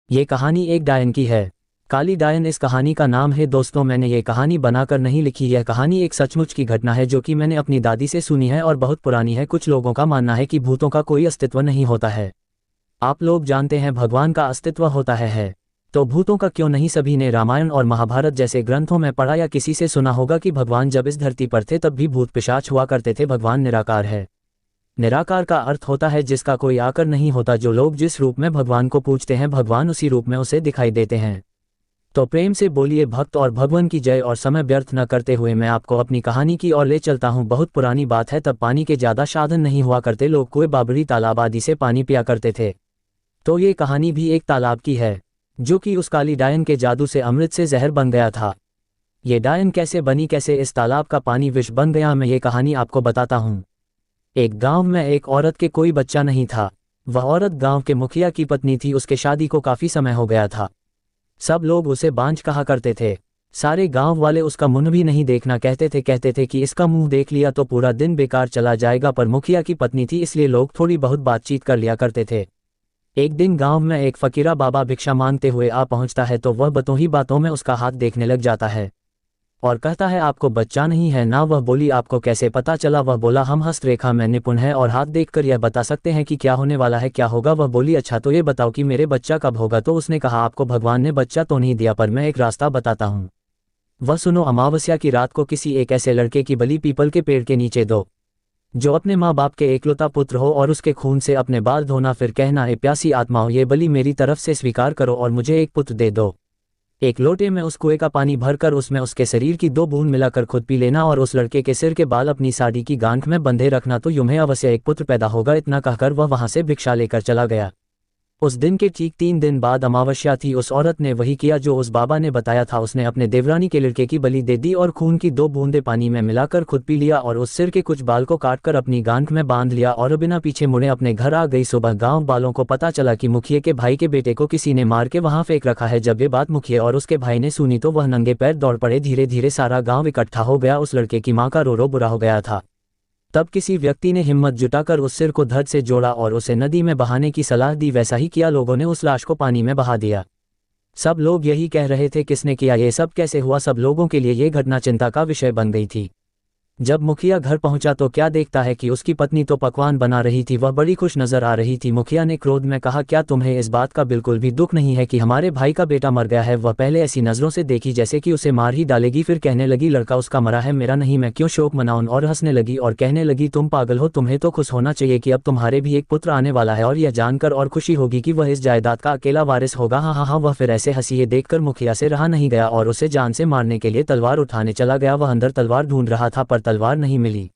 ये कहानी एक डायन की है। काली डायन इस कहानी का नाम है। दोस्तों, मैंने ये कहानी बनाकर नहीं लिखी। यह कहानी एक सचमुच की घटना है जो कि मैंने अपनी दादी से सुनी है और बहुत पुरानी है। कुछ लोगों का मानना है कि भूतों का कोई अस्तित्व नहीं होता है। आप लोग जानते हैं भगवान का अस्तित्व होता है। तो भूतों का क्यों नहीं? सभी ने रामायण और महाभारत जैसे ग्रंथों में पढ़ा या किसी से सुना होगा कि भगवान जब इस धरती पर थे तब भी भूत पिशाच हुआ करते थे। भगवान निराकार है। निराकार का अर्थ होता है जिसका कोई आकर नहीं होता। जो लोग जिस रूप में भगवान को पूजते हैं भगवान उसी रूप में उसे दिखाई देते हैं। तो प्रेम से बोलिए भक्त और भगवान की जय। और समय व्यर्थ न करते हुए मैं आपको अपनी कहानी की ओर ले चलता हूँ। बहुत पुरानी बात है। तब पानी के ज्यादा साधन नहीं हुआ करते। लोग कुएं, बाबरी, तालाब आदि से पानी पिया करते थे। तो ये कहानी भी एक तालाब की है जो कि उस काली डायन के जादू से अमृत से जहर बन गया था। ये डायन कैसे बनी, कैसे इस तालाब का पानी विष बन गया, मैं ये कहानी आपको बताता हूँ। एक गांव में एक औरत के कोई बच्चा नहीं था। वह औरत गांव के मुखिया की पत्नी थी। उसके शादी को काफी समय हो गया था। सब लोग उसे बांझ कहा करते थे। सारे गांव वाले उसका मुंह भी नहीं देखना कहते थे कि इसका मुंह देख लिया तो पूरा दिन बेकार चला जाएगा। पर मुखिया की पत्नी थी इसलिए लोग थोड़ी बहुत बातचीत कर लिया करते थे। एक दिन गांव में एक फकीरा बाबा भिक्षा मांगते हुए आ पहुंचता है तो वह बातों ही बातों में उसका हाथ देखने लग जाता है और कहता है, आपको बच्चा नहीं है ना? वह बोली, आपको कैसे पता चला? वह बोला, हम हस्तरेखा में निपुण है और हाथ देखकर यह बता सकते हैं कि क्या होने वाला है, क्या होगा। वह बोली, अच्छा तो ये बताओ कि मेरे बच्चा कब होगा? तो उसने कहा, आपको भगवान ने बच्चा तो नहीं दिया पर मैं एक रास्ता बताता हूँ। वह सुनो, अमावस्या की रात को किसी एक ऐसे लड़के की बलि पीपल के पेड़ के नीचे दो जो अपने माँ बाप के एकलौता पुत्र हो और उसके खून से अपने बाल धोना। फिर कहना, ए प्यासी आत्माओं, ये बलि मेरी तरफ से स्वीकार करो और मुझे एक पुत्र दे दो। एक लोटे में उस कुएं का पानी भरकर उसमें उसके शरीर की 2 बूंद मिलाकर खुद पी लेना और उस लड़के के सिर के बाल अपनी साड़ी की गांठ में बंधे रखना तो तुम्हें अवश्य एक पुत्र पैदा होगा। इतना कहकर वह वहां से भिक्षा लेकर चला गया। उस दिन के ठीक 3 दिन बाद अमावस्या थी। उस औरत ने वही किया जो उस बाबा ने बताया था। उसने अपने देवरानी के लड़के की बलि दे दी और खून की 2 बूंदें पानी में मिलाकर खुद पी लिया और उस सिर के कुछ बाल को काटकर अपनी गांठ में बांध लिया और बिना पीछे मुड़े अपने घर आ गई। सुबह गांव वालों को पता चला कि मुखिया के भाई के बेटे को किसी ने मार के वहां फेंक रखा है। जब ये बात मुखिया और उसके भाई ने सुनी तो वह नंगे पैर दौड़ पड़े। धीरे धीरे सारा गाँव इकट्ठा हो गया। उस लड़के की माँ का रो रो बुरा हो गया था। तब किसी व्यक्ति ने हिम्मत जुटाकर उस सिर को धड़ से जोड़ा और उसे नदी में बहाने की सलाह दी। वैसा ही किया। लोगों ने उस लाश को पानी में बहा दिया। सब लोग यही कह रहे थे, किसने किया, ये सब कैसे हुआ? सब लोगों के लिए ये घटना चिंता का विषय बन गई थी। जब मुखिया घर पहुंचा तो क्या देखता है कि उसकी पत्नी तो पकवान बना रही थी। वह बड़ी खुश नजर आ रही थी। मुखिया ने क्रोध में कहा, क्या तुम्हें इस बात का बिल्कुल भी दुख नहीं है कि हमारे भाई का बेटा मर गया है? वह पहले ऐसी नजरों से देखी जैसे कि उसे मार ही डालेगी। फिर कहने लगी, लड़का उसका मरा है, मेरा नहीं, मैं क्यों शोक मनाऊं? और हंसने लगी और कहने लगी, तुम पागल हो, तुम्हें तो खुश होना चाहिए कि अब तुम्हारे भी एक पुत्र आने वाला है और यह जानकर और खुशी होगी कि वह इस जायदाद का अकेला वारिस होगा। हाँ हाँ हाँ। वह फिर ऐसे हंसी। ये देखकर मुखिया से रहा नहीं गया और उसे जान से मारने के लिए तलवार उठाने चला गया। वह अंदर तलवार ढूंढ रहा था पर तलवार नहीं मिली।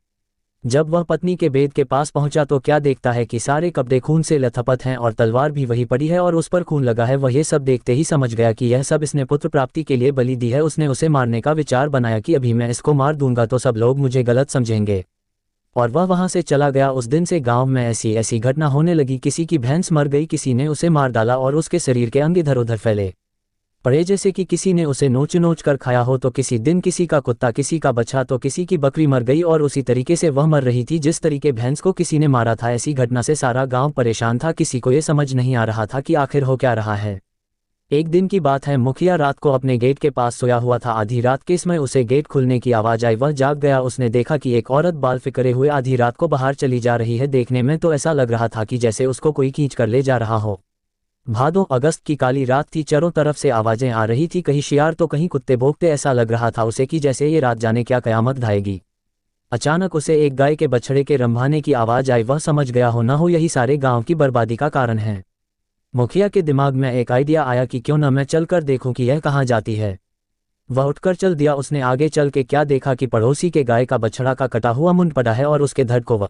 जब वह पत्नी के बेद के पास पहुंचा तो क्या देखता है कि सारे कपड़े खून से लथपथ हैं और तलवार भी वही पड़ी है और उस पर खून लगा है। वह ये सब देखते ही समझ गया कि यह सब इसने पुत्र प्राप्ति के लिए बलि दी है। उसने उसे मारने का विचार बनाया कि अभी मैं इसको मार दूंगा तो सब लोग मुझे गलत समझेंगे, और वह वहां से चला गया। उस दिन से गांव में ऐसी ऐसी घटना होने लगी। किसी की भैंस मर गई, किसी ने उसे मार डाला और उसके शरीर के अंग इधर उधर फैले पड़े जैसे कि किसी ने उसे नोच नोच कर खाया हो। तो किसी दिन किसी का कुत्ता, किसी का बच्चा, तो किसी की बकरी मर गई और उसी तरीके से वह मर रही थी जिस तरीके भैंस को किसी ने मारा था। ऐसी घटना से सारा गांव परेशान था। किसी को ये समझ नहीं आ रहा था कि आखिर हो क्या रहा है। एक दिन की बात है, मुखिया रात को अपने गेट के पास सोया हुआ था। आधी रात के समय उसे गेट खुलने की आवाज आई। वह जाग गया। उसने देखा कि एक औरत बाल फिकरे हुए आधी रात को बाहर चली जा रही है। देखने में तो ऐसा लग रहा था कि जैसे उसको कोई खींच कर ले जा रहा हो। भादो अगस्त की काली रात थी। चारों तरफ से आवाजें आ रही थी, कहीं शियार तो कहीं कुत्ते भौंकते। ऐसा लग रहा था उसे कि जैसे ये रात जाने क्या कयामत ढाएगी। अचानक उसे एक गाय के बछड़े के रंभाने की आवाज आई। वह समझ गया हो न हो यही सारे गांव की बर्बादी का कारण है। मुखिया के दिमाग में एक आइडिया आया कि क्यों न मैं चलकर देखूं कि यह कहाँ जाती है। वह उठकर चल दिया। उसने आगे चल के क्या देखा कि पड़ोसी के गाय का बछड़ा का कटा हुआ मुंड पड़ा है और उसके धड़ को वह